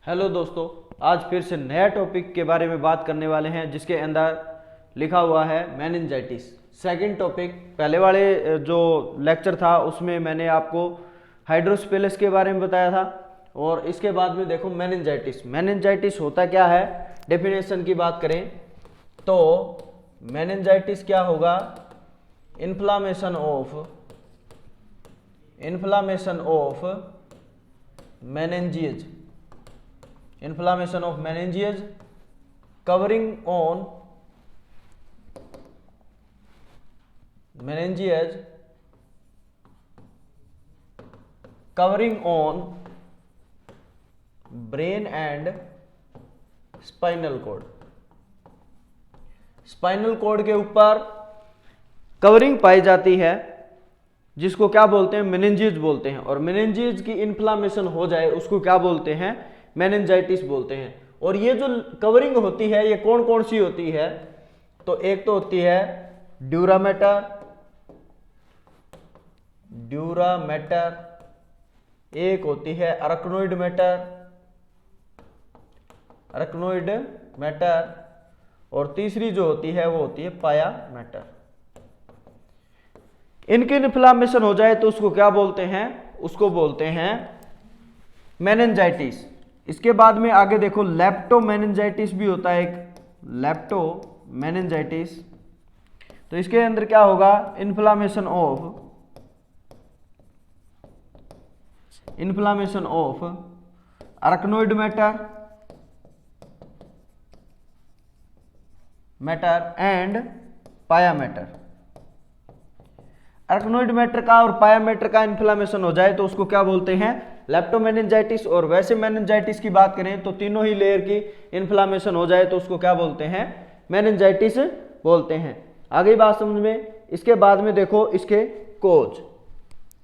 Hello दोस्तों, आज फिर से नया टॉपिक के बारे में बात करने वाले हैं जिसके अंदर लिखा हुआ है मेनिंजाइटिस। सेकंड टॉपिक, पहले वाले जो लेक्चर था उसमें मैंने आपको हाइड्रोस्पेलस के बारे में बताया था और इसके बाद में देखो मेनिंजाइटिस। मेनिंजाइटिस होता क्या है, डेफिनेशन की बात करें तो मेनिंजाइटिस क्या होगा, inflammation of meninges, inflammation of meninges covering on meninges covering on brain and spinal cord। Spinal cord के ऊपर कवरिंग पाई जाती है जिसको क्या बोलते हैं, मेनिंजेस बोलते हैं। और मेनिंजेस की इन्फ्लामेशन हो जाए उसको क्या बोलते हैं, मेनिंजाइटिस बोलते हैं। और ये जो कवरिंग होती है ये कौन कौन सी होती है, तो एक तो होती है ड्यूरामेटर, एक होती है अरकनोइड मैटर, और तीसरी जो होती है वो होती है पाया मैटर। इनकी इन्फ्लामेशन हो जाए तो उसको क्या बोलते हैं, उसको बोलते हैं मेनिंजाइटिस। इसके बाद में आगे देखो लेप्टोमेनिंजाइटिस भी होता है एक, लेप्टोमेनिंजाइटिस। तो इसके अंदर क्या होगा, इन्फ्लामेशन ऑफ अरकनोइड मैटर एंड पाया मैटर। अरकनोइड मैटर का और पाया मैटर का इन्फ्लामेशन हो जाए तो उसको क्या बोलते हैं, लेप्टोमेनिंजाइटिस। और वैसे मेनिंजाइटिस की बात करें तो तीनों ही लेयर की इन्फ्लामेशन हो जाए तो उसको क्या बोलते हैं, मेनिंजाइटिस बोलते हैं। आगे बात समझ में। इसके बाद में देखो इसके कोज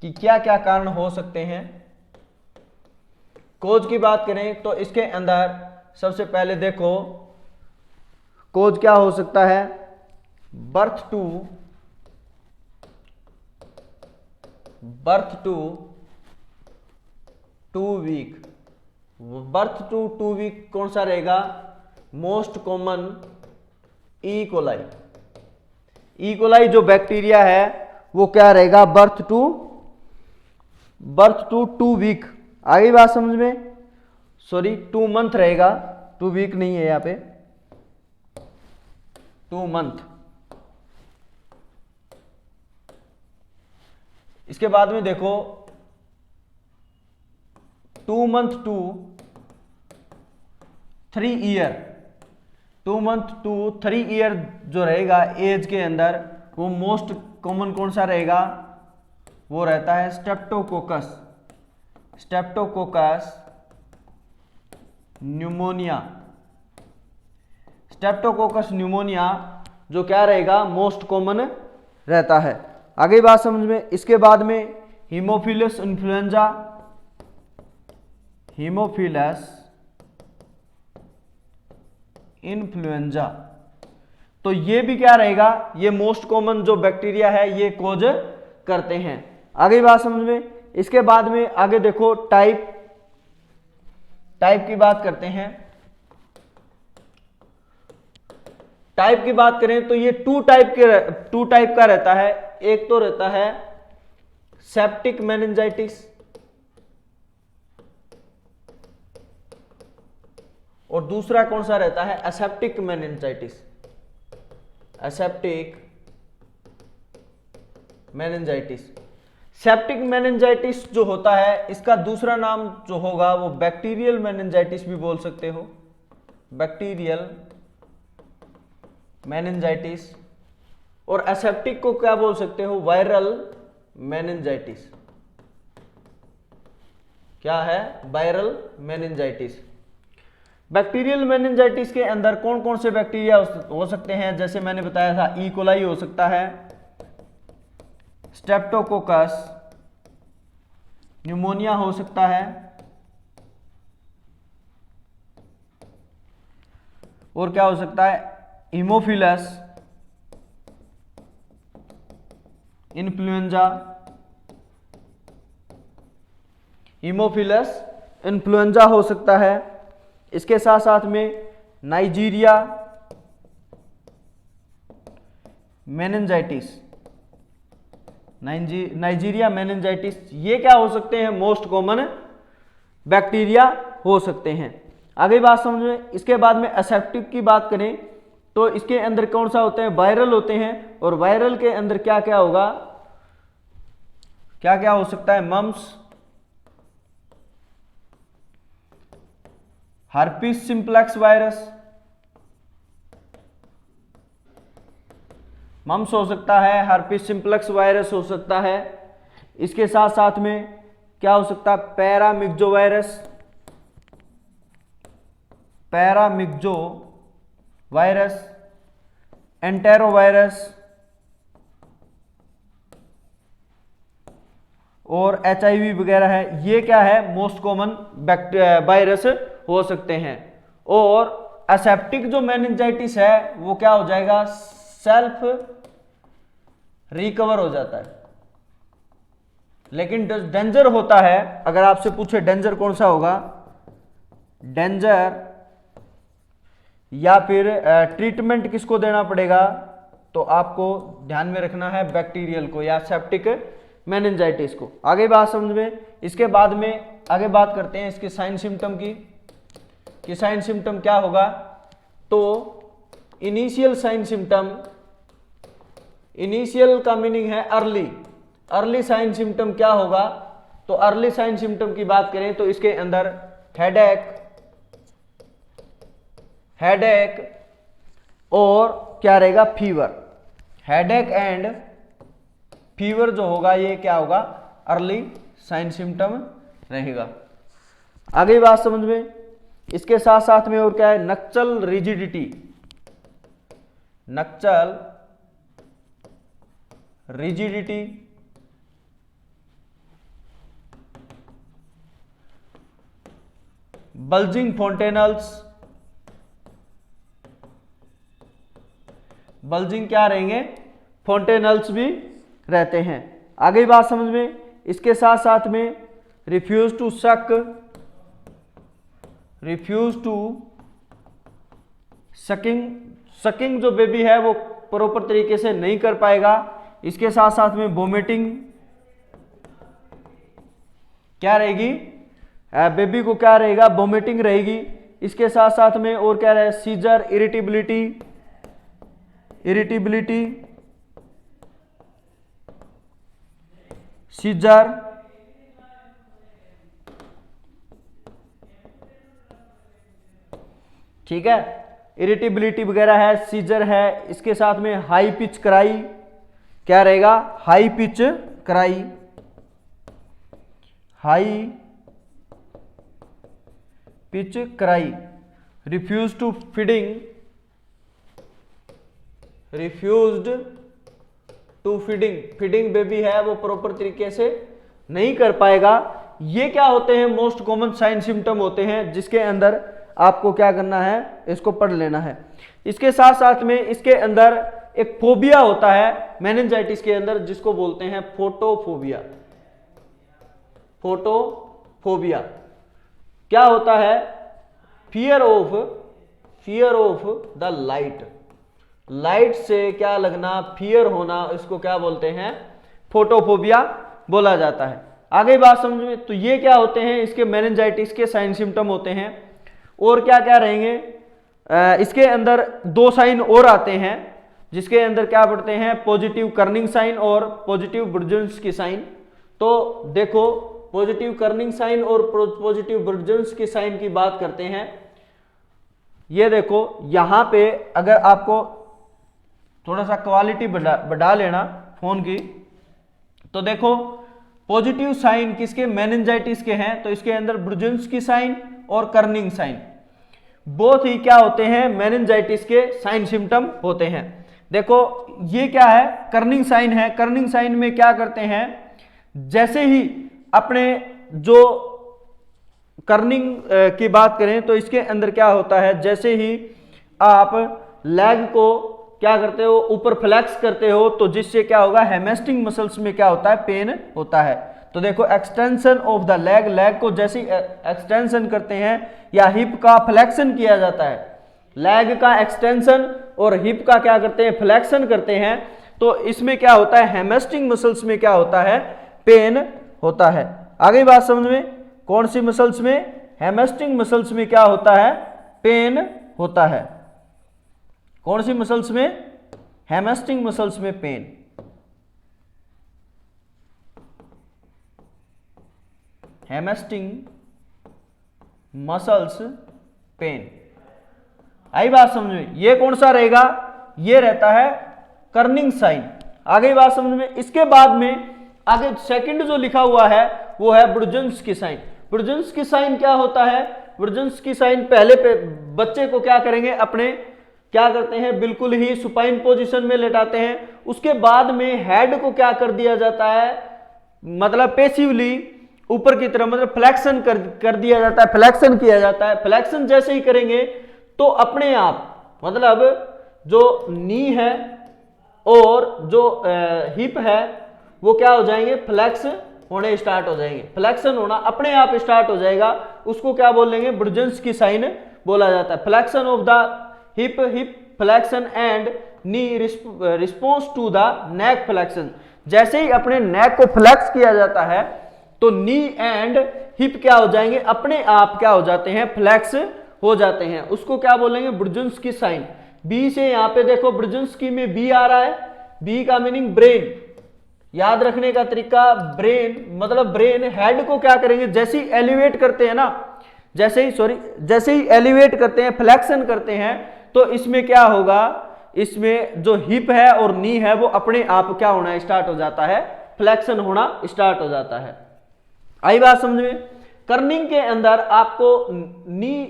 कि क्या क्या कारण हो सकते हैं। कोज की बात करें तो इसके अंदर सबसे पहले देखो कोज क्या हो सकता है, बर्थ टू वीक कौन सा रहेगा, मोस्ट कॉमन ई कोलाई जो बैक्टीरिया है वो क्या रहेगा, बर्थ टू 2 वीक। आगे बात समझ में, सॉरी 2 मंथ रहेगा, 2 वीक नहीं है यहाँ पे, 2 मंथ। इसके बाद में देखो 2 month to 3 year, 2 month to 3 year जो रहेगा एज के अंदर, वो मोस्ट कॉमन कौन सा रहेगा, वो रहता है स्ट्रेप्टोकोकस न्यूमोनिया जो क्या रहेगा, मोस्ट कॉमन रहता है। आगे बात समझ में। इसके बाद में हीमोफिलस इन्फ्लुएंजा, तो ये भी क्या रहेगा, ये मोस्ट कॉमन जो बैक्टीरिया है ये कोज करते हैं। आगे बात समझ में। इसके बाद में आगे देखो टाइप की बात करते हैं। टाइप की बात करें तो ये 2 टाइप का रहता है। एक तो रहता है सेप्टिक मेनिंजाइटिस और दूसरा कौन सा रहता है, एसेप्टिक मेनिंजाइटिस। सेप्टिक मेनिंजाइटिस जो होता है इसका दूसरा नाम जो होगा वो बैक्टीरियल मेनिंजाइटिस भी बोल सकते हो, बैक्टीरियल मेनिंजाइटिस। और एसेप्टिक को क्या बोल सकते हो, वायरल मेनिंजाइटिस। क्या है, वायरल मेनिंजाइटिस। बैक्टीरियल मेनिंजाइटिस के अंदर कौन कौन से बैक्टीरिया हो सकते हैं, जैसे मैंने बताया था ई कोलाई हो सकता है, स्ट्रेप्टोकोकस न्यूमोनिया हो सकता है, और क्या हो सकता है, हीमोफिलस इन्फ्लुएंजा हो सकता है। इसके साथ साथ में नाइजीरिया मेनिंजाइटिस, नाइजीरिया मेनिंजाइटिस, ये क्या हो सकते हैं, मोस्ट कॉमन बैक्टीरिया हो सकते हैं। आगे बात समझ में। इसके बाद में एसेप्टिक की बात करें तो इसके अंदर कौन सा होते हैं, वायरल होते हैं, और वायरल के अंदर क्या क्या होगा, क्या क्या हो सकता है, mumps, herpes simplex virus, mumps हो सकता है, हर्पिस सिंप्लेक्स वायरस हो सकता है। इसके साथ साथ में क्या हो सकता है, पैरामिक्जो वायरस, पैरामिक्जो वायरस, एंटेरो वायरस और HIV वगैरह है। ये क्या है, मोस्ट कॉमन वायरस हो सकते हैं। और एसेप्टिक जो मेनिंजाइटिस है वो क्या हो जाएगा, सेल्फ रिकवर हो जाता है। लेकिन डेंजर होता है, अगर आपसे पूछे डेंजर कौन सा होगा, डेंजर या फिर ट्रीटमेंट किसको देना पड़ेगा, तो आपको ध्यान में रखना है बैक्टीरियल को या सेप्टिक मेनिंजाइटिस को। आगे बात समझ में। इसके बाद में आगे बात करते हैं इसके साइन सिम्टम की, कि साइन सिम्टम क्या होगा। तो इनिशियल साइन सिम्टम, इनिशियल का मीनिंग है अर्ली, अर्ली साइन सिम्टम क्या होगा, तो अर्ली साइन सिम्टम की बात करें तो इसके अंदर हेडेक, हेडेक और क्या रहेगा, फीवर, हेडेक एंड फीवर जो होगा ये क्या होगा, अर्ली साइन सिम्टम रहेगा। आगे बात समझ में। इसके साथ साथ में और क्या है, नक्चल रिजिडिटी, नक्चल रिजिडिटी, बल्जिंग फोंटेनल्स, बल्जिंग क्या रहेंगे, फोंटेनल्स भी रहते हैं। आगे बात समझ में। इसके साथ साथ में refuse to suck, refuse to sucking, sucking जो बेबी है वो प्रॉपर तरीके से नहीं कर पाएगा। इसके साथ साथ में वोमिटिंग क्या रहेगी, बेबी को क्या रहेगा, वोमिटिंग रहेगी। इसके साथ साथ में और क्या रहे, सीजर, इरिटेबिलिटी, इरिटेबिलिटी, सीजर, ठीक है, इरिटेबिलिटी वगैरह है, सीजर है। इसके साथ में हाई पिच क्राई, क्या रहेगा, high pitch cry, high pitch cry. Refuse to feeding, refused to feeding, feeding baby है वो प्रॉपर तरीके से नहीं कर पाएगा। ये क्या होते हैं, मोस्ट कॉमन साइन सिम्टम होते हैं, जिसके अंदर आपको क्या करना है, इसको पढ़ लेना है। इसके साथ साथ में इसके अंदर एक फोबिया होता है मेनिंजाइटिस के अंदर, जिसको बोलते हैं फोटोफोबिया, फोटोफोबिया। क्या होता है, fear of the light, light से क्या लगना, फियर होना, इसको क्या बोलते हैं, फोटोफोबिया बोला जाता है। आगे बात समझ में। तो ये क्या होते हैं, इसके मेनिंजाइटिस के साइन सिम्टम होते हैं। और क्या क्या रहेंगे, इसके अंदर दो साइन और आते हैं, जिसके अंदर क्या पढ़ते हैं, पॉजिटिव कर्निंग साइन और पॉजिटिव ब्रुजेंस की साइन। तो देखो, पॉजिटिव कर्निंग साइन और पॉजिटिव ब्रुजेंस की साइन की बात करते हैं। ये देखो यहां पे अगर आपको थोड़ा सा क्वालिटी बढ़ा लेना फोन की, तो देखो पॉजिटिव साइन किसके, मेनिंजाइटिस के हैं, तो इसके अंदर ब्रुजेंस की साइन और कर्निंग साइन बोथ ही क्या होते हैं, मेनिंजाइटिस के साइन सिम्टम होते हैं। देखो ये क्या है, कर्निंग साइन है। कर्निंग साइन में क्या करते हैं, जैसे ही अपने जो कर्निंग की बात करें तो इसके अंदर क्या होता है, जैसे ही आप लेग को क्या करते हो, ऊपर फ्लेक्स करते हो, तो जिससे क्या होगा, हैमस्ट्रिंग मसल्स में क्या होता है, पेन होता है। तो देखो extension of the leg, leg को जैसे एक्सटेंशन करते हैं या हिप का फ्लेक्शन किया जाता है, लेग का एक्सटेंशन और हिप का क्या करते हैं, फ्लेक्शन करते हैं, तो इसमें क्या होता है, हैमस्ट्रिंग मसल्स में क्या होता है, पेन होता है। आगे बात समझ में, कौन सी मसल्स में, हैमस्ट्रिंग मसल्स में क्या होता है, पेन होता है। कौन सी मसल्स में, हैमस्ट्रिंग मसल्स में पेन। हैमस्ट्रिंग मसल्स पेन, आई बात समझ में। ये कौन सा रहेगा, ये रहता है कर्निंग साइन। आगे बात समझ में। इसके बाद में आगे सेकंड जो लिखा हुआ है वो है ब्रुजेंस्की साइन। ब्रुजेंस्की साइन क्या होता है, ब्रुजेंस्की साइन पहले पे बच्चे को क्या करेंगे, अपने क्या करते हैं, बिल्कुल ही सुपाइन पोजीशन में लेटाते हैं। उसके बाद में हेड को क्या कर दिया जाता है, मतलब पैसिवली ऊपर की तरफ, मतलब फ्लेक्शन कर दिया जाता है, फ्लेक्शन किया जाता है। फ्लेक्शन जैसे ही करेंगे तो अपने आप, मतलब जो नी है और जो हिप है वो क्या हो जाएंगे, फ्लेक्स होने स्टार्ट हो जाएंगे, फ्लेक्शन होना अपने आप स्टार्ट हो जाएगा। उसको क्या बोलेंगे, ब्रुजेंस्की साइन बोला जाता है। Flexion of the hip, hip flexion and knee response to the neck flexion. जैसे ही अपने नेक को फ्लेक्स किया जाता है तो नी एंड हिप क्या हो जाएंगे, अपने आप क्या हो जाते हैं, फ्लेक्स हो जाते हैं। उसको क्या बोलेंगे, ब्रुजेंस्की साइन। बी से यहां पे देखो ब्रुजेंस्की में बी आ रहा है, बी का मीनिंग ब्रेन। याद रखने का तरीका, ब्रेन मतलब ब्रेन, हेड को क्या करेंगे, जैसे ही एलिवेट करते हैं ना, जैसे ही एलिवेट करते हैं, फ्लेक्शन करते हैं, तो इसमें क्या होगा, इसमें जो हिप है और नी है वो अपने आप क्या होना स्टार्ट हो जाता है, फ्लेक्शन होना स्टार्ट हो जाता है। आई बात समझ में। कर्निंग के अंदर आपको नी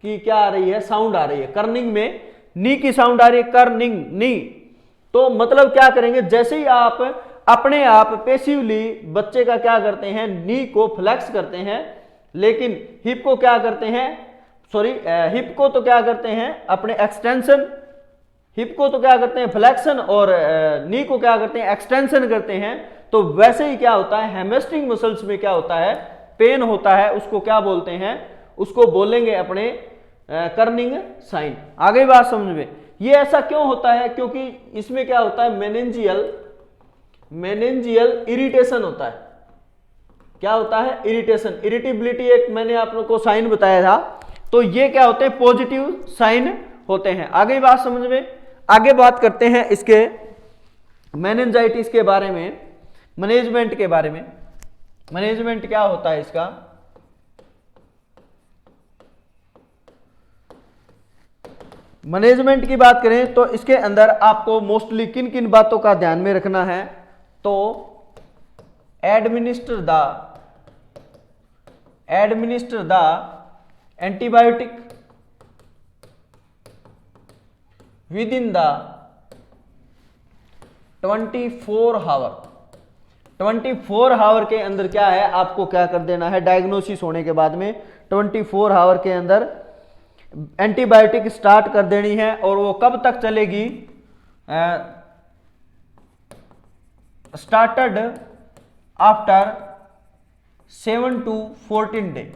की क्या आ रही है, साउंड आ रही है। कर्निंग में नी की साउंड आ रही है, कर्निंग नी। तो मतलब क्या करेंगे, जैसे ही आप अपने आप पैसिवली बच्चे का क्या करते हैं, नी को फ्लेक्स करते हैं, लेकिन हिप को क्या करते हैं, हिप को तो क्या करते हैं अपने एक्सटेंशन, हिप को तो क्या करते हैं फ्लेक्शन, और नी को क्या करते हैं एक्सटेंशन करते हैं। तो वैसे ही क्या होता है, हैमस्ट्रिंग मसल्स में क्या होता है, पेन होता है। उसको क्या बोलते हैं, उसको बोलेंगे अपने कर्निंग साइन। आगे बात समझ में। ये ऐसा क्यों होता है, क्योंकि इसमें क्या होता है, मेनिंजियल इरिटेशन होता है। क्या होता है, इरिटेशन, इरिटेबिलिटी एक मैंने आप लोगों को साइन बताया था। तो ये क्या होते हैं, पॉजिटिव साइन होते हैं। आगे बात समझ में। आगे बात करते हैं इसके मेनिंजाइटिस के बारे में, मैनेजमेंट के बारे में। मैनेजमेंट क्या होता है इसका, मैनेजमेंट की बात करें तो इसके अंदर आपको मोस्टली किन किन बातों का ध्यान में रखना है, तो administer the antibiotic within the 24 hour के अंदर क्या है, आपको क्या कर देना है, डायग्नोसिस होने के बाद में 24 आवर के अंदर एंटीबायोटिक स्टार्ट कर देनी है। और वो कब तक चलेगी, started after 7 to 14 day.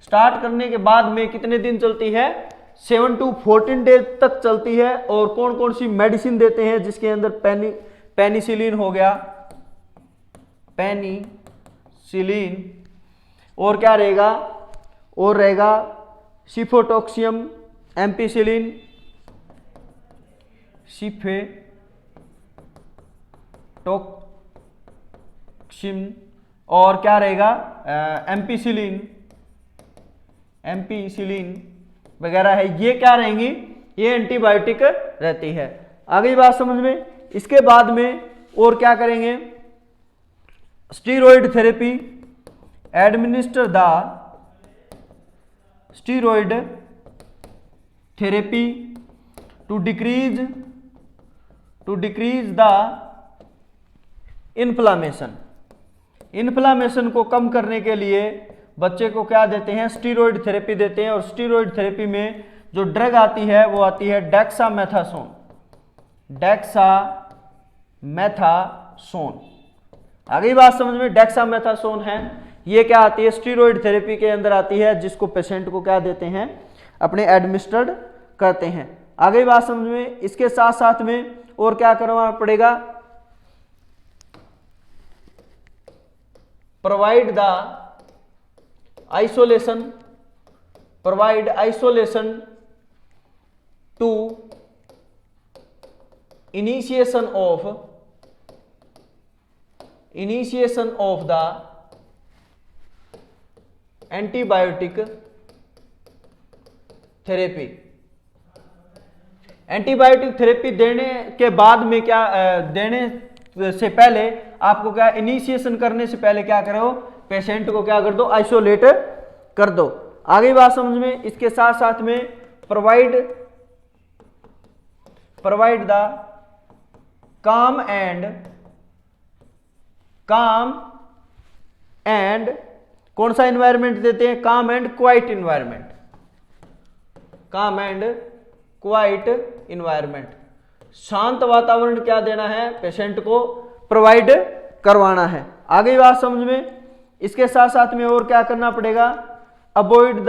Start करने के बाद में कितने दिन चलती है, 7 to 14 डे तक चलती है। और कौन कौन सी मेडिसिन देते हैं, जिसके अंदर पेनिसिलिन हो गया, पेनिसिलिन, और क्या रहेगा, और रहेगा सिफोटॉक्सियम, एम्पिसिलिन, सिफेटॉक्सिम, और क्या रहेगा एम्पिसिलिन वगैरह है। ये क्या रहेंगी, ये एंटीबायोटिक रहती है। आगे बात समझ में। इसके बाद में और क्या करेंगे, steroid therapy, administer the steroid therapy to decrease the inflammation को कम करने के लिए बच्चे को क्या देते हैं, स्टीरॉयड थेरेपी देते हैं। और स्टीरॉयड थेरेपी में जो ड्रग आती है वो आती है डेक्सामेथासोन। आगे बात समझ में, डेक्सामेथासोन है, ये क्या आती है, स्टीरॉयड थेरेपी के अंदर आती है, जिसको पेशेंट को क्या देते हैं, अपने एडमिनिस्ट्रेड करते हैं। आगे बात समझ में, इसके साथ साथ में और क्या करना पड़ेगा, provide isolation to initiation of the antibiotic therapy. Antibiotic therapy देने के बाद में क्या देने से पहले आपको क्या, इनिशिएशन करने से पहले क्या करो, पेशेंट को क्या कर दो, आइसोलेट कर दो। आगे बात समझ में, इसके साथ साथ में प्रोवाइड द काम एंड कौन सा एनवायरमेंट देते हैं, काम एंड क्वाइट इन्वायरमेंट, शांत वातावरण क्या देना है, पेशेंट को प्रोवाइड करवाना है। आगे बात समझ में, इसके साथ साथ में और क्या करना पड़ेगा, avoid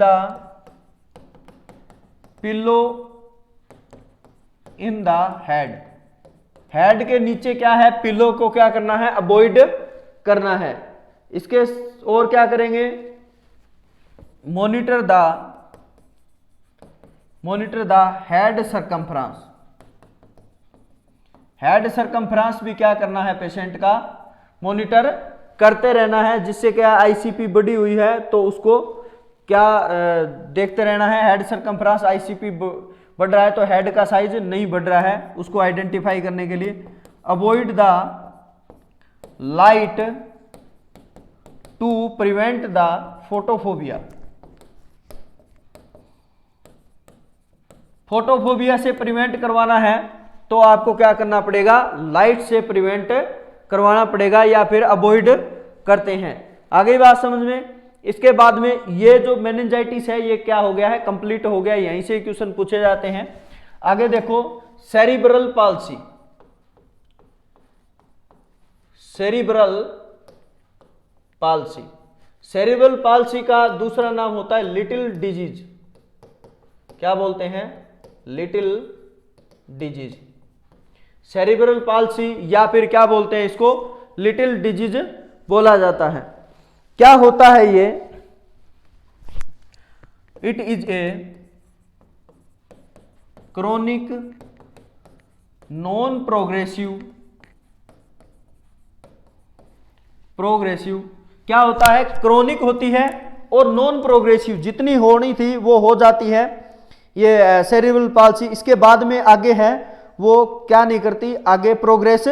the pillow in the head के नीचे क्या है, पिल्लो को क्या करना है, अवॉइड करना है। इसके और क्या करेंगे, मॉनिटर द हेड सरकमफ्रेंस भी क्या करना है, पेशेंट का मॉनिटर करते रहना है, जिससे क्या आईसीपी बढ़ी हुई है तो उसको क्या देखते रहना है, हेड सरकमफ्रेंस आईसीपी बढ़ रहा है तो हेड का साइज नहीं बढ़ रहा है, उसको आइडेंटिफाई करने के लिए। Avoid the light to prevent the photophobia से प्रिवेंट करवाना है तो आपको क्या करना पड़ेगा, लाइट से प्रिवेंट करवाना पड़ेगा या फिर अवॉइड करते हैं। आगे बात समझ में, इसके बाद में ये जो मेनिंजाइटिस है ये क्या हो गया है, कंप्लीट हो गया, यहीं से क्वेश्चन पूछे जाते हैं। आगे देखो, सेरिब्रल पाल्सी का दूसरा नाम होता है लिटिल डिजीज। क्या बोलते हैं, लिटिल डिजीज, सेरिब्रल पाल्सी या फिर क्या बोलते हैं इसको, लिटिल डिजीज बोला जाता है। क्या होता है ये, it is a chronic non progressive क्या होता है, क्रोनिक होती है और नॉन प्रोग्रेसिव, जितनी होनी थी वो हो जाती है ये सेरिब्रल पाल्सी। इसके बाद में आगे है वो क्या नहीं करती, आगे प्रोग्रेस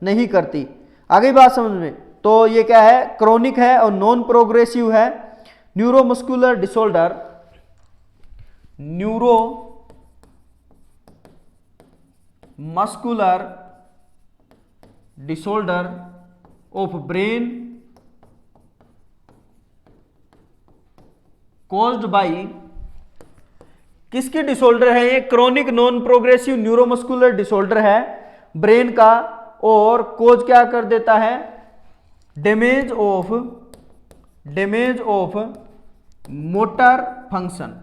नहीं करती। आगे बात समझ में, तो ये क्या है, क्रोनिक है और नॉन प्रोग्रेसिव है। Neuromuscular disorder of brain caused by, किसकी डिसऑर्डर है ये, chronic non progressive neuromuscular disorder है ब्रेन का, और कोज क्या कर देता है, डैमेज ऑफ मोटर फंक्शन,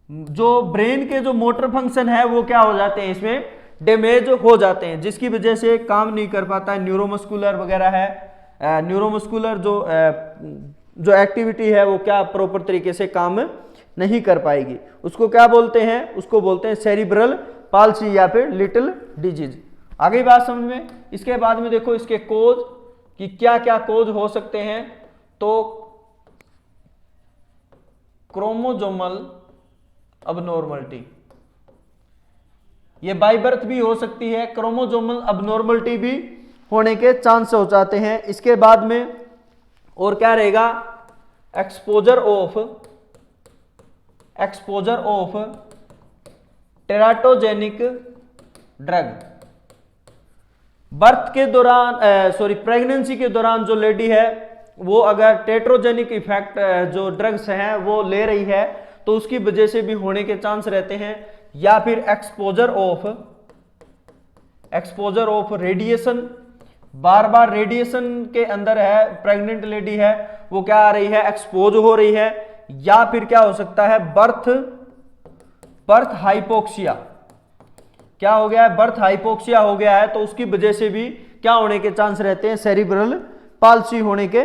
जो ब्रेन के जो मोटर फंक्शन है वो क्या हो जाते हैं, इसमें डैमेज हो जाते हैं, जिसकी वजह से काम नहीं कर पाता है, न्यूरोमस्कुलर वगैरह है, न्यूरोमस्कुलर जो एक्टिविटी है वो क्या प्रॉपर तरीके से काम नहीं कर पाएगी, उसको क्या बोलते हैं, उसको बोलते हैं सेरिब्रल पाल्सी या फिर लिटिल डिजीज। आगे बात समझ में, इसके बाद में देखो इसके कोज कि क्या क्या कोज हो सकते हैं, तो क्रोमोजोमल अबनॉर्मलिटी, ये बाय बर्थ भी हो सकती है, क्रोमोजोमल अबनॉर्मलिटी भी होने के चांस हो जाते हैं। इसके बाद में और क्या रहेगा, exposure of teratogenic drug, birth के दौरान प्रेगनेंसी के दौरान जो लेडी है वो अगर टेट्रोजेनिक इफेक्ट जो ड्रग्स हैं वो ले रही है तो उसकी वजह से भी होने के चांस रहते हैं, या फिर exposure of exposure of radiation, bar bar radiation के अंदर है, प्रेग्नेंट लेडी है वो क्या आ रही है, एक्सपोज हो रही है, या फिर क्या हो सकता है, बर्थ हाइपोक्सिया, क्या हो गया है, बर्थ हाइपोक्सिया हो गया है, तो उसकी वजह से भी क्या होने के चांस रहते हैं, सेरिब्रल पाल्सी होने के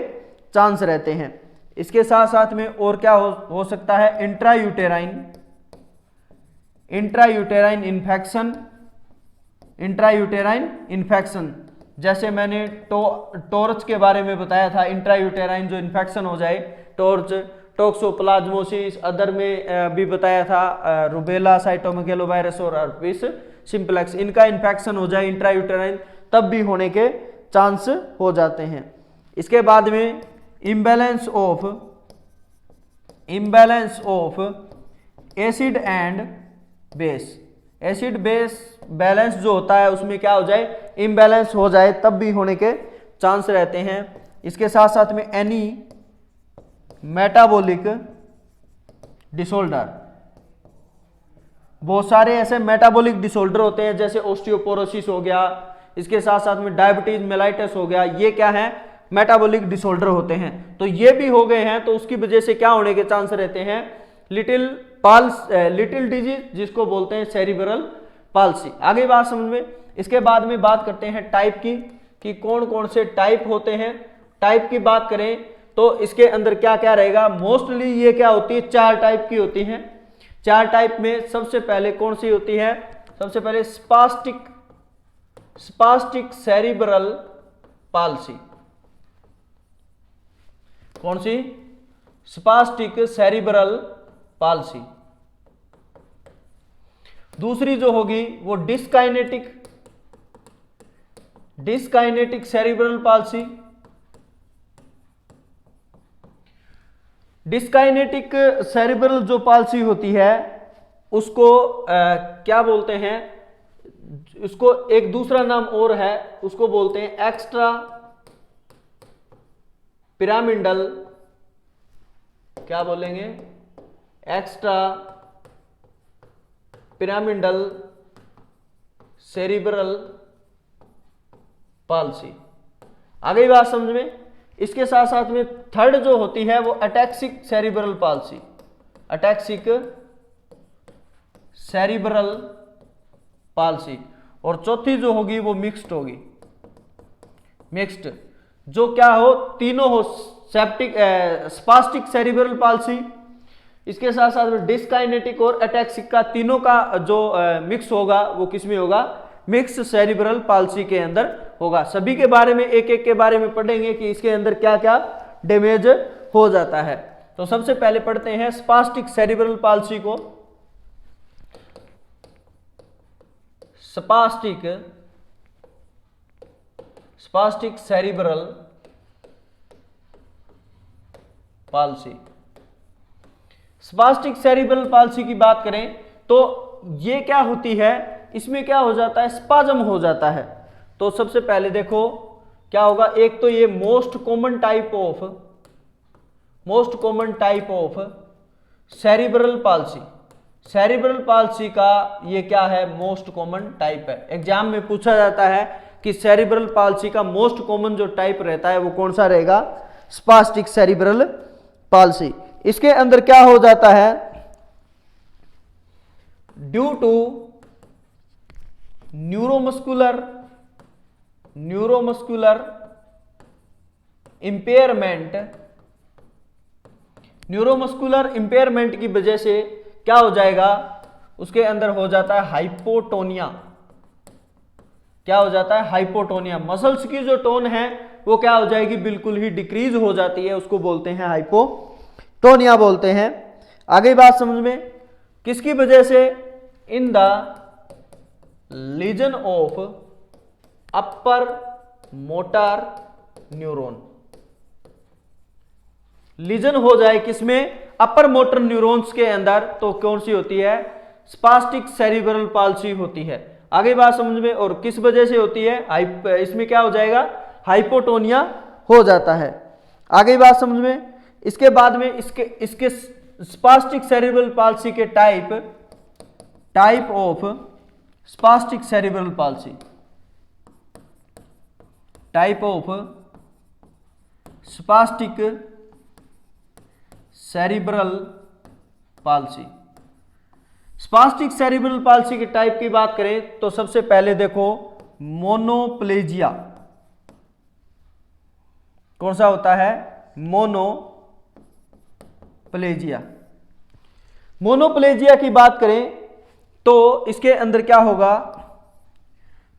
चांस रहते हैं। इसके साथ साथ में और क्या हो सकता है, इंट्रायूटेराइन इन्फेक्शन, जैसे मैंने टॉर्च के बारे में बताया था, इंट्रायूटेराइन जो इन्फेक्शन हो जाए, टॉर्च, टॉक्सोप्लाज्मोसिस, अदर में भी बताया था रूबेला, साइटोमेगालोवायरस और हर्पिस सिंप्लेक्स, इनका इन्फेक्शन हो जाए इंट्रायूटेराइन, तब भी होने के चांस हो जाते हैं। इसके बाद में imbalance of acid and base, acid base balance जो होता है उसमें क्या हो जाए, इम्बैलेंस हो जाए, तब भी होने के चांस रहते हैं। इसके साथ साथ में एनी मेटाबॉलिक डिसऑर्डर, बहुत सारे ऐसे मेटाबॉलिक डिसऑर्डर होते हैं जैसे ओस्टियोपोरोसिस हो गया, इसके साथ साथ में डायबिटीज मेलाइटिस हो गया, ये क्या है, मेटाबॉलिक डिसऑर्डर होते हैं। तो ये भी हो गए हैं, तो उसकी वजह से क्या होने के चांस रहते हैं, लिटिल डिजीज, जिसको बोलते हैं सेरिब्रल पाल्सी। आगे बात समझ में। इसके बाद में बात करते हैं टाइप की, कि कौन कौन से टाइप होते हैं। टाइप की बात करें तो इसके अंदर क्या क्या रहेगा, मोस्टली ये क्या होती है, 4 टाइप की होती हैं। 4 टाइप में सबसे पहले कौन सी होती है, सबसे पहले स्पास्टिक सेरिब्रल पाल्सी, कौन सी, स्पास्टिक सेरिब्रल पाल्सी। दूसरी जो होगी वो डिस्काइनेटिक सेरिब्रल पाल्सी। डिस्काइनेटिक सेरिब्रल जो पाल्सी होती है उसको क्या बोलते हैं, उसको एक दूसरा नाम और है, उसको बोलते हैं एक्स्ट्रा पिरामिडल, क्या बोलेंगे, एक्स्ट्रा पिरामिडल सेरिब्रल पाल्सी। आगे बात समझ में। इसके साथ साथ में थर्ड जो होती है वो ataxic cerebral palsy, ataxic cerebral palsy. और चौथी जो होगी वो मिक्स्ड होगी, मिक्स्ड, जो क्या हो, तीनों हो, स्पास्टिक सेरिब्रल पाल्सी, इसके साथ साथ में डिस्काइनेटिक और अटैक्सिक का, तीनों का जो मिक्स होगा वो किसमें होगा, मिक्स सेरिब्रल पाल्सी के अंदर होगा। सभी के बारे में एक एक के बारे में पढ़ेंगे कि इसके अंदर क्या क्या डैमेज हो जाता है। तो सबसे पहले पढ़ते हैं स्पास्टिक सेरिब्रल पाल्सी को। Spastic cerebral palsy. Spastic cerebral palsy की बात करें तो ये क्या होती है, इसमें क्या हो जाता है, स्पाज्म हो जाता है। तो सबसे पहले देखो क्या होगा, एक तो ये most common type of cerebral palsy. Cerebral palsy का ये क्या है, मोस्ट कॉमन टाइप है। एग्जाम में पूछा जाता है कि सेरिब्रल पाल्सी का मोस्ट कॉमन जो टाइप रहता है वो कौन सा रहेगा, स्पास्टिक सेरिब्रल पाल्सी। इसके अंदर क्या हो जाता है, ड्यू टू न्यूरोमस्कुलर इंपेयरमेंट की वजह से क्या हो जाएगा, उसके अंदर हो जाता है हाइपोटोनिया। क्या हो जाता है, हाइपोटोनिया। मसल्स की जो टोन है वो क्या हो जाएगी, बिल्कुल ही डिक्रीज हो जाती है, उसको बोलते हैं हाइपोटोनिया बोलते हैं। आगे बात समझ में, किसकी वजह से, in the lesion of upper motor neuron. Lesion हो जाए किसमें, अपर मोटर न्यूरॉन्स के अंदर, तो कौन सी होती है, स्पास्टिक सेरिब्रल पाल्सी होती है। आगे बात समझ में, और किस वजह से होती है, इसमें क्या हो जाएगा, हाइपोटोनिया हो जाता है। आगे बात समझ में। इसके बाद में इसके स्पास्टिक सेरिब्रल पाल्सी के type of spastic cerebral palsy. Type of spastic cerebral palsy. Spastic cerebral palsy के टाइप की बात करें तो सबसे पहले देखो मोनोप्लेजिया। कौन सा होता है? मोनोप्लेजिया। मोनोप्लेजिया की बात करें तो इसके अंदर क्या होगा?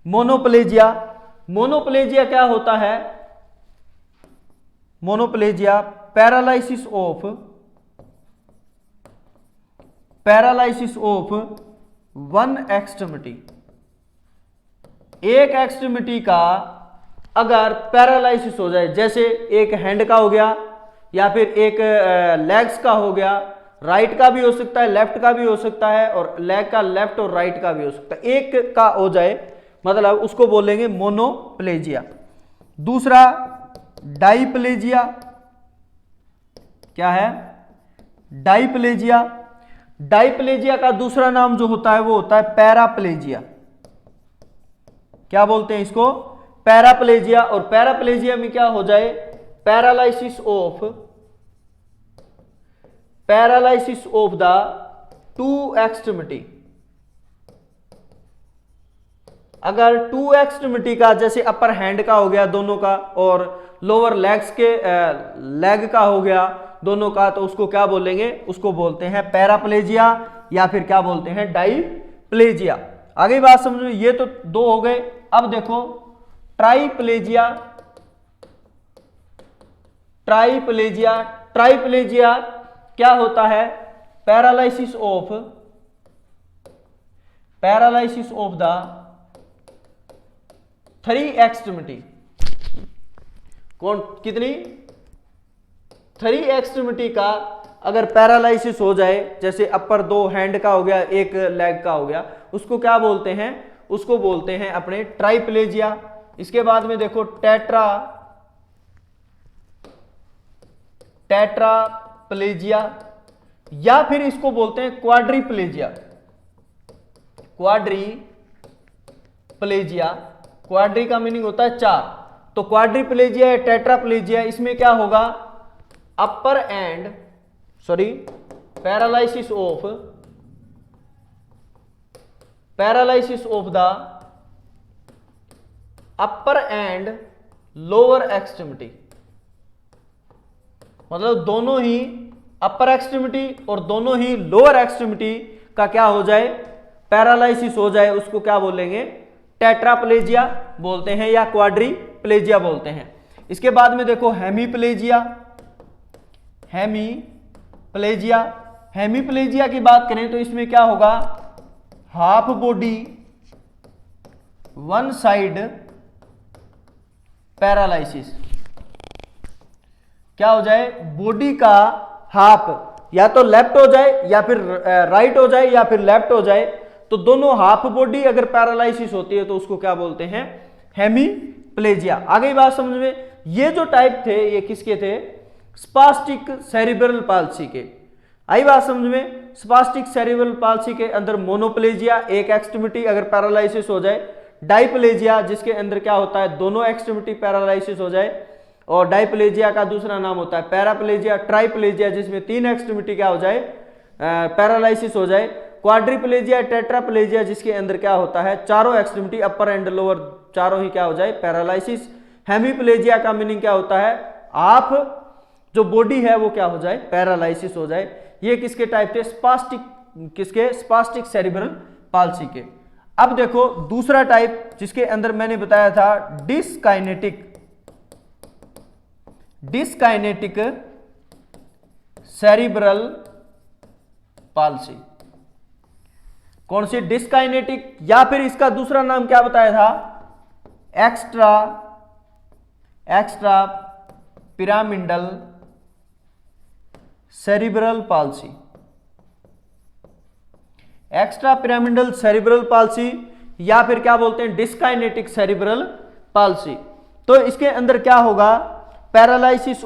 मोनोप्लेजिया, मोनोप्लेजिया क्या होता है? मोनोप्लेजिया पैरालाइसिस ऑफ वन एक्सट्रीमिटी। एक एक्सट्रीमिटी का अगर पैरालाइसिस हो जाए, जैसे एक हैंड का हो गया या फिर एक लेग्स का हो गया, राइट का भी हो सकता है, लेफ्ट का भी हो सकता है, और लेग का लेफ्ट और राइट का भी हो सकता है, एक का हो जाए मतलब उसको बोलेंगे मोनोप्लेजिया। दूसरा डाइप्लेजिया। क्या है? डाइप्लेजिया। डाइप्लेजिया का दूसरा नाम जो होता है वो होता है पैराप्लेजिया। क्या बोलते हैं इसको? पैराप्लेजिया। और पैराप्लेजिया में क्या हो जाए? Paralysis of the two extremity. अगर टू एक्सट्रीमिटी का, जैसे अपर हैंड का हो गया दोनों का, और लोअर लेग्स के लेग का हो गया दोनों का, तो उसको क्या बोलेंगे? उसको बोलते हैं पैराप्लेजिया या फिर क्या बोलते हैं? डाइप्लेजिया। आगे बात समझ में? ये तो दो हो गए। अब देखो ट्राइप्लेजिया। ट्राइप्लेजिया क्या होता है? Paralysis of the three extremity. कितनी? थ्री एक्सट्रीमिटी का अगर पैरालाइसिस हो जाए, जैसे अपर दो हैंड का हो गया, एक लेग का हो गया, उसको क्या बोलते हैं? उसको बोलते हैं अपने ट्राइप्लेजिया। इसके बाद में देखो टेट्राप्लेजिया, या फिर इसको बोलते हैं क्वाड्रीप्लेजिया। क्वाड्री का मीनिंग होता है चार। तो क्वाड्रीप्लेजिया या टेट्राप्लेजिया, इसमें क्या होगा? Paralysis of the upper and lower extremity. मतलब दोनों ही अपर एक्सट्रीमिटी और दोनों ही लोअर एक्सट्रीमिटी का क्या हो जाए? पैरालाइसिस हो जाए, उसको क्या बोलेंगे? टेट्राप्लेजिया बोलते हैं या क्वाड्रीप्लेजिया बोलते हैं। इसके बाद में देखो हेमीप्लेजिया की बात करें तो इसमें क्या होगा? Half body one side paralysis. क्या हो जाए? बॉडी का हाफ या तो लेफ्ट हो जाए या फिर राइट हो जाए या फिर लेफ्ट हो जाए, तो दोनों हाफ बॉडी अगर पैरालाइसिस होती है तो उसको क्या बोलते हैं? हेमीप्लेजिया। आगे बात समझ में? ये जो टाइप थे ये किसके थे? स्पास्टिक सेरिब्रल पाल्सी के। आई बात समझ में? स्पास्टिक सेरिब्रल पाल्सी के अंदर मोनोप्लेजिया, एक एक्सट्रीमिटी अगर पैरालाइसिस हो जाए, डाइप्लेजिया जिसके अंदर क्या होता है? दोनों एक्सट्रीमिटी पैरालाइसिस हो जाए, और डाइप्लेजिया का दूसरा नाम होता है पैराप्लेजिया। ट्राइप्लेजिया जिसमें तीन एक्सट्रीमिटी क्या हो जाए? पैरालाइसिस हो जाए। क्वाड्रीप्लेजिया, टेट्राप्लेजिया जिसके अंदर क्या होता है? चारों एक्सट्रीमिटी अपर एंड लोअर चारों ही क्या हो जाए? पैरालाइसिस। हेमीप्लेजिया का मीनिंग क्या होता है? आप जो बॉडी है वो क्या हो जाए? पैरालाइसिस हो जाए। ये किसके टाइप थे? स्पास्टिक सेरिब्रल पाल्सी के। अब देखो दूसरा टाइप जिसके अंदर मैंने बताया था डिस्काइनेटिक सेरिब्रल पाल्सी। कौन सी? डिस्काइनेटिक, या फिर इसका दूसरा नाम क्या बताया था? Extra pyramidal cerebral palsy. Extra pyramidal cerebral palsy या फिर क्या बोलते हैं? डिस्काइनेटिक सेरिब्रल पाल्सी। तो इसके अंदर क्या होगा? Paralysis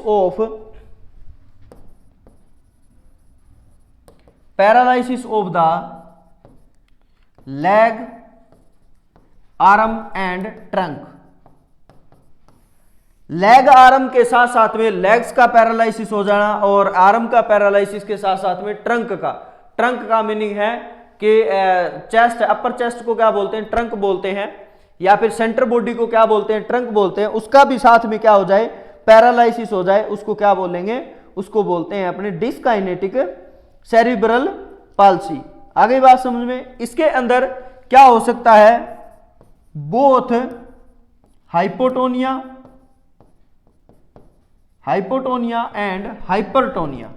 of the leg, arm and trunk. Leg arm के साथ साथ में लेग्स का पैरालिसिस हो जाना और आर्म का पैरालिसिस के साथ साथ में ट्रंक का मीनिंग है कि चेस्ट, अपर चेस्ट को क्या बोलते हैं, ट्रंक बोलते हैं, या फिर सेंटर बॉडी को क्या बोलते हैं, ट्रंक बोलते हैं, उसका भी साथ में क्या हो जाए, पैरालिसिस हो जाए, उसको क्या बोलेंगे, उसको बोलते हैं अपने डिस्काइनेटिक सेरिब्रल पाल्सी। आगे बात समझ में, इसके अंदर क्या हो सकता है, बोथ हाइपोटोनिया एंड हाइपरटोनिया।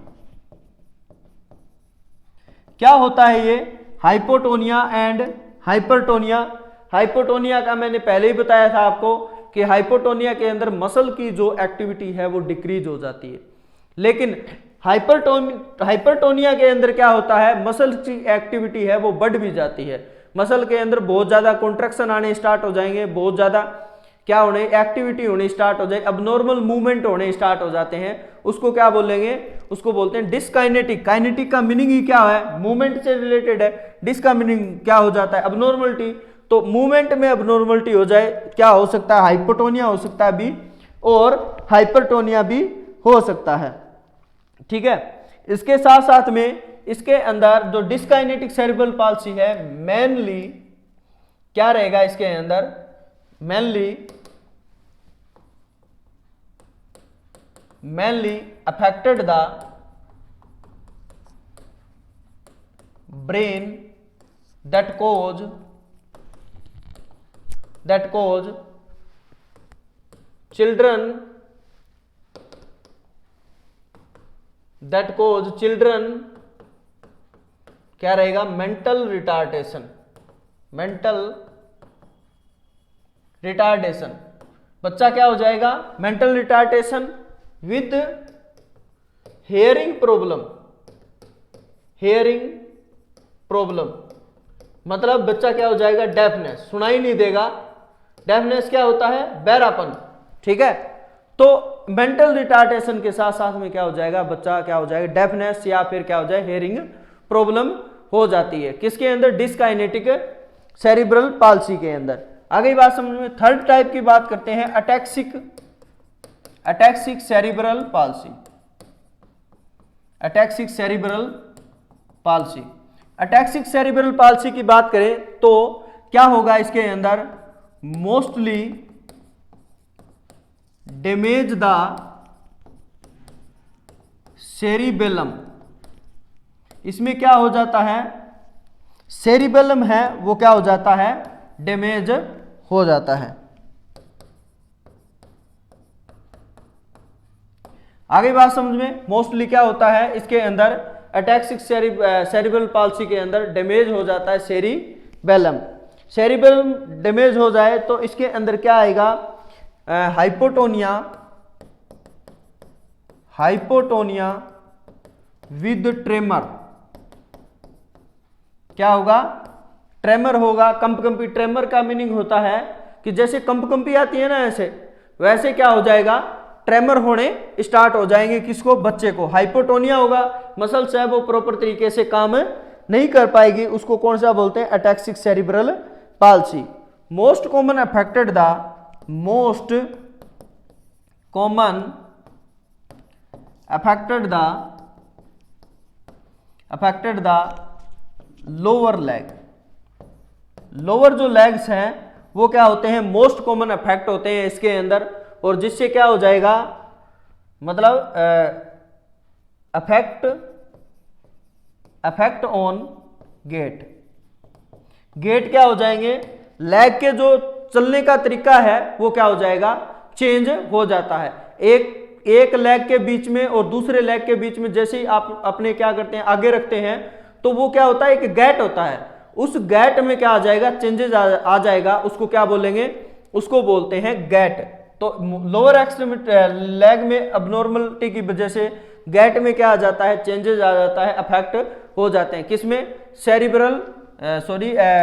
क्या होता है ये हाइपोटोनिया एंड हाइपरटोनिया? हाइपोटोनिया का मैंने पहले ही बताया था आपको कि हाइपोटोनिया के अंदर मसल की जो एक्टिविटी है वो डिक्रीज हो जाती है, लेकिन हाइपरटोनिया के अंदर क्या होता है, मसल की एक्टिविटी है वो बढ़ भी जाती है। मसल के अंदर बहुत ज्यादा कॉन्ट्रैक्शन आने स्टार्ट हो जाएंगे, बहुत ज्यादा क्या होने, एक्टिविटी होने स्टार्ट हो जाए, अबनॉर्मल मूवमेंट होने स्टार्ट हो जाते हैं। उसको क्या बोलेंगे, उसको बोलते हैं डिस्काइनेटिक। काइनेटिक का मीनिंग ही क्या है, मूवमेंट से रिलेटेड है। डिस का मीनिंग क्या हो जाता है, अबनॉर्मलिटी। तो मूवमेंट में अबनॉर्मलिटी हो जाए, क्या हो सकता है, हाइपोटोनिया हो सकता है भी, और हाइपरटोनिया भी हो सकता है। ठीक है, इसके साथ साथ में इसके अंदर जो डिस्काइनेटिक सेरिब्रल पाल्सी है, मेनली क्या रहेगा इसके अंदर, mainly affected the brain that cause children क्या रहेगा, mental retardation। बच्चा क्या हो जाएगा, mental retardation with hearing problem, मतलब बच्चा क्या हो जाएगा, डेफनेस, सुनाई नहीं देगा। डेफनेस क्या होता है, बहरापन। ठीक है, तो मेंटल रिटार्डेशन के साथ साथ में क्या हो जाएगा, बच्चा क्या हो जाएगा, डेफनेस, या फिर क्या हो जाए, हेयरिंग प्रॉब्लम हो जाती है। किसके अंदर, डिस्काइनेटिक सेरिब्रल पाल्सी के अंदर। आगे बात समझ में, थर्ड टाइप की बात करते हैं, ataxic cerebral palsy. Ataxic cerebral palsy की बात करें तो क्या होगा इसके अंदर, मोस्टली डैमेज द सेरिबेलम। इसमें क्या हो जाता है, सेरिबेलम है वो क्या हो जाता है, डैमेज हो जाता है। आगे बात समझ में, मोस्टली क्या होता है इसके अंदर, अटैक्सिक सेरिब्रल पाल्सी के अंदर डैमेज हो जाता है सेरिबेलम डैमेज हो जाए तो इसके अंदर क्या आएगा, हाइपोटोनिया विद ट्रेमर। क्या होगा, ट्रेमर होगा, कंपकंपी। ट्रेमर का मीनिंग होता है कि जैसे कंपकंपी आती है ना, ऐसे वैसे क्या हो जाएगा, ट्रेमर होने स्टार्ट हो जाएंगे। किसको, बच्चे को। हाइपोटोनिया होगा, मसल्स है वो प्रॉपर तरीके से काम नहीं कर पाएगी, उसको कौन सा बोलते हैं, ataxic cerebral palsy. Most common affected the lower leg. Lower जो लेग्स हैं वो क्या होते हैं, मोस्ट कॉमन अफेक्ट होते हैं इसके अंदर, और जिससे क्या हो जाएगा, मतलब अफेक्ट ऑन गेट क्या हो जाएंगे, लेग के जो चलने का तरीका है वो क्या हो जाएगा, चेंज हो जाता है। एक लेग के बीच में और दूसरे लेग के बीच में जैसे ही आप अपने क्या करते हैं, आगे रखते हैं, तो वो क्या होता है, एक गैट होता है, उस गैट में क्या आ जाएगा, चेंजेस आ जाएगा। उसको क्या बोलेंगे, उसको बोलते हैं गैट। तो लोअर एक्सट्रीमिटी लेग में अबनॉर्मलिटी की वजह से गैट में क्या आ जाता है, चेंजेस आ जाता है, अफेक्ट हो जाते हैं। किसमें,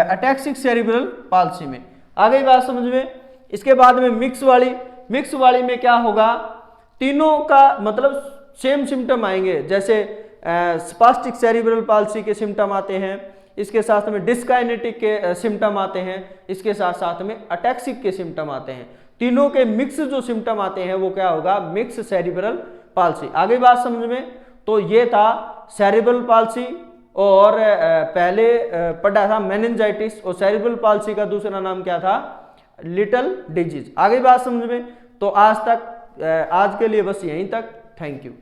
अटैक्सिक सेरिब्रल पाल्सी में। आगे बात समझ में। इसके बाद में मिक्स वाली में क्या होगा, तीनों का मतलब सेम सिम्टम आएंगे। जैसे स्पास्टिक सेरिब्रल पाल्सी के सिम्टम आते हैं, इसके साथ में डिस्काइनेटिक के सिम्टम आते हैं, इसके साथ साथ में अटैक्सिक के सिम्टम आते हैं। तीनों के मिक्स जो सिम्टम आते हैं वो क्या होगा, मिक्स सेरिब्रल पाल्सी। आगे बात समझ में, तो ये था सेरिब्रल पाल्सी, और पहले पढ़ा था मेनिंजाइटिस, और सेरिब्रल पाल्सी का दूसरा नाम क्या था, लिटिल डिजीज। आगे बात समझ में, तो आज के लिए बस यहीं तक। Thank you.